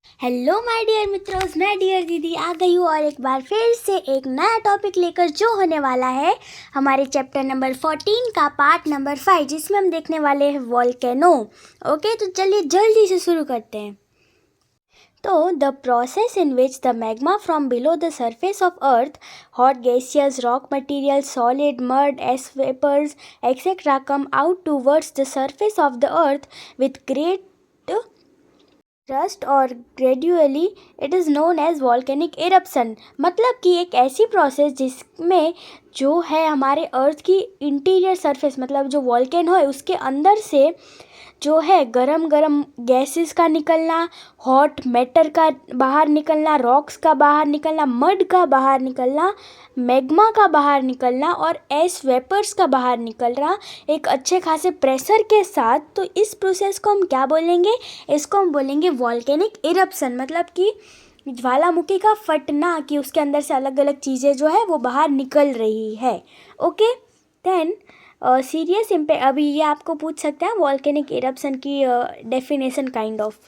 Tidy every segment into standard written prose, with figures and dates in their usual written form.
Hello my dear मित्रों, मैं dear दीदी आ गई हूँ और एक बार फिर से एक नया टॉपिक लेकर जो होने वाला है हमारे चैप्टर नंबर 14 का पार्ट नंबर 5, जिसमें हम देखने वाले हैं वोल्केनो। ओके, तो चलिए जल्दी से शुरू करते हैं। तो the process in which the magma from below the surface of earth, hot gaseous rock material, solid mud, as vapours etcetera come out towards the surface of the earth with great rust और gradually it is known as volcanic eruption. मतलब कि एक ऐसी process जिसमें जो है हमारे अर्थ की इंटीरियर सरफेस, मतलब जो वॉल्केनो है उसके अंदर से जो है गरम गरम गैसेस का निकलना, हॉट मैटर का बाहर निकलना, रॉक्स का बाहर निकलना, मड का बाहर निकलना, मैग्मा का बाहर निकलना और एस वेपर्स का बाहर निकल रहा एक अच्छे खासे प्रेशर के साथ। तो इस प्रोसेस को हम क्या बोलेंगे? इसको हम बोलेंगे वॉल्केनिक इरप्शन। मतलब कि ज्वालामुखी का फटना, कि उसके अंदर से अलग अलग चीज़ें जो है वो बाहर निकल रही है। Okay, then serious impact. अभी ये आपको पूछ सकते हैं वॉल्केनिक इरप्शन की डेफिनेशन काइंड ऑफ।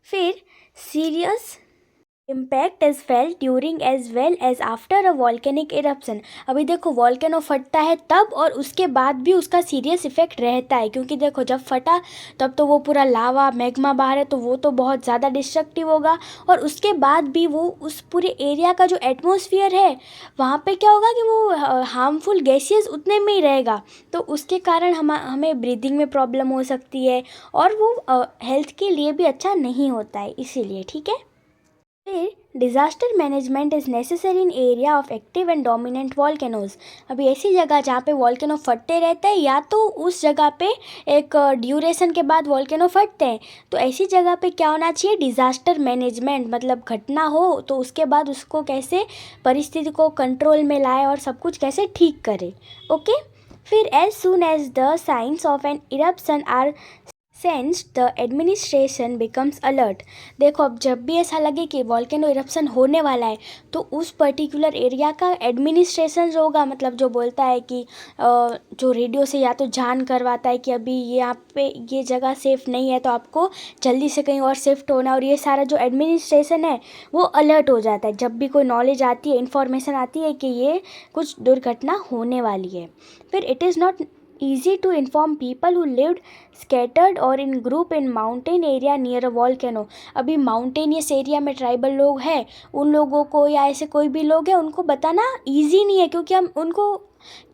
फिर serious impact is felt during as well as after a volcanic eruption. अभी देखो, वॉल्केनो फटता है तब और उसके बाद भी उसका सीरियस इफेक्ट रहता है, क्योंकि देखो जब फटा तब तो वो पूरा लावा मैग्मा बाहर है, तो वो तो बहुत ज़्यादा डिस्ट्रक्टिव होगा। और उसके बाद भी वो उस पूरे एरिया का जो एटमॉस्फेयर है वहाँ पे क्या होगा कि वो हार्मफुल गैसियस उतने में ही रहेगा। तो उसके कारण हमें ब्रीदिंग में प्रॉब्लम हो सकती है और वो हेल्थ के लिए भी अच्छा नहीं होता है, इसीलिए। ठीक है। फिर disaster management is necessary in area of active and dominant volcanoes. अभी ऐसी जगह जहाँ पे वॉल्केनो फटते रहते हैं या तो उस जगह पे एक ड्यूरेशन के बाद वॉल्केनो फटते हैं, तो ऐसी जगह पे क्या होना चाहिए? Disaster management. मतलब घटना हो तो उसके बाद उसको कैसे परिस्थिति को कंट्रोल में लाए और सब कुछ कैसे ठीक करे। ओके। फिर as soon as the signs of an eruption are sense the administration becomes alert. देखो, अब जब भी ऐसा लगे कि वॉल्केनो इरप्शन होने वाला है तो उस पर्टिकुलर एरिया का एडमिनिस्ट्रेशन जो होगा, मतलब जो बोलता है कि जो रेडियो से या तो जान करवाता है कि अभी यहाँ पे ये जगह सेफ़ नहीं है तो आपको जल्दी से कहीं और शिफ्ट होना, और ये सारा जो एडमिनिस्ट्रेशन है वो अलर्ट हो जाता है जब भी कोई नॉलेज आती है, इन्फॉर्मेशन आती है कि ये कुछ दुर्घटना होने वाली है। फिर it is not easy to inform people who lived scattered or in group in mountain area near a volcano। अभी माउंटेनियस एरिया में ट्राइबल लोग हैं, उन लोगों को या ऐसे कोई भी लोग हैं उनको बताना ईजी नहीं है, क्योंकि हम उनको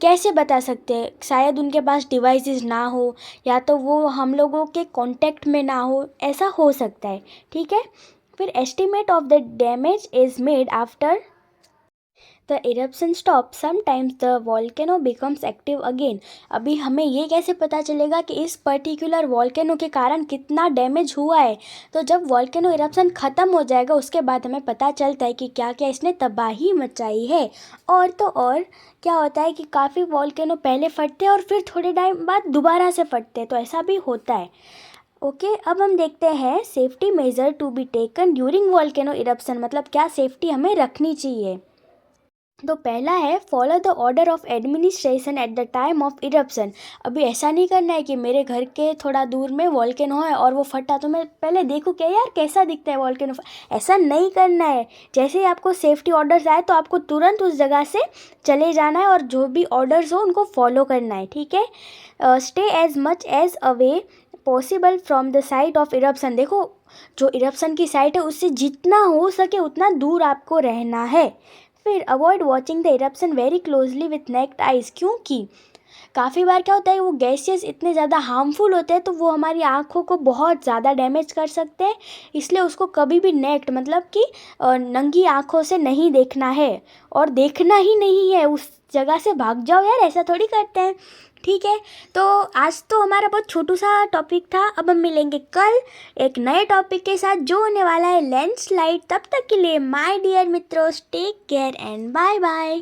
कैसे बता सकते हैं? शायद उनके पास डिवाइसेस ना हो या तो वो हम लोगों के कांटेक्ट में ना हो, ऐसा हो सकता है। ठीक है। फिर estimate of the damage is made after the eruption stop, sometimes the volcano becomes active again. अभी हमें ये कैसे पता चलेगा कि इस पर्टिकुलर वॉल्केनो के कारण कितना डैमेज हुआ है? तो जब वॉल्केनो इरप्शन ख़त्म हो जाएगा उसके बाद हमें पता चलता है कि क्या क्या इसने तबाही मचाई है। और तो और क्या होता है कि काफ़ी वॉल्केनो पहले फटते हैं और फिर थोड़े टाइम बाद दोबारा से फटते हैं, तो ऐसा भी होता है। ओके, अब हम देखते हैं safety measure to be taken during volcano eruption. मतलब क्या सेफ्टी हमें रखनी चाहिए? तो पहला है follow the order of administration at the time of eruption. अभी ऐसा नहीं करना है कि मेरे घर के थोड़ा दूर में वॉल्केनो है और वो फटा तो मैं पहले देखूँ क्या यार कैसा दिखता है वॉल्केनो। ऐसा नहीं करना है। जैसे ही आपको सेफ्टी ऑर्डर्स आए तो आपको तुरंत उस जगह से चले जाना है और जो भी ऑर्डर्स हो उनको फॉलो करना है। ठीक है। Stay as much as away possible from the site of eruption. देखो, जो इरप्शन की साइट है उससे जितना हो सके उतना दूर आपको रहना है। फिर avoid watching the eruption very closely with naked eyes, क्योंकि काफ़ी बार क्या होता है वो गैसेस इतने ज़्यादा हार्मफुल होते हैं तो वो हमारी आँखों को बहुत ज़्यादा डैमेज कर सकते हैं। इसलिए उसको कभी भी नेक्ड, मतलब कि नंगी आँखों से नहीं देखना है और देखना ही नहीं है। उस जगह से भाग जाओ यार, ऐसा थोड़ी करते हैं। ठीक है। तो आज तो हमारा बहुत छोटू सा टॉपिक था। अब हम मिलेंगे कल एक नए टॉपिक के साथ जो होने वाला है लैंडस्लाइड। तब तक के लिए माय डियर मित्रों, take care and bye bye.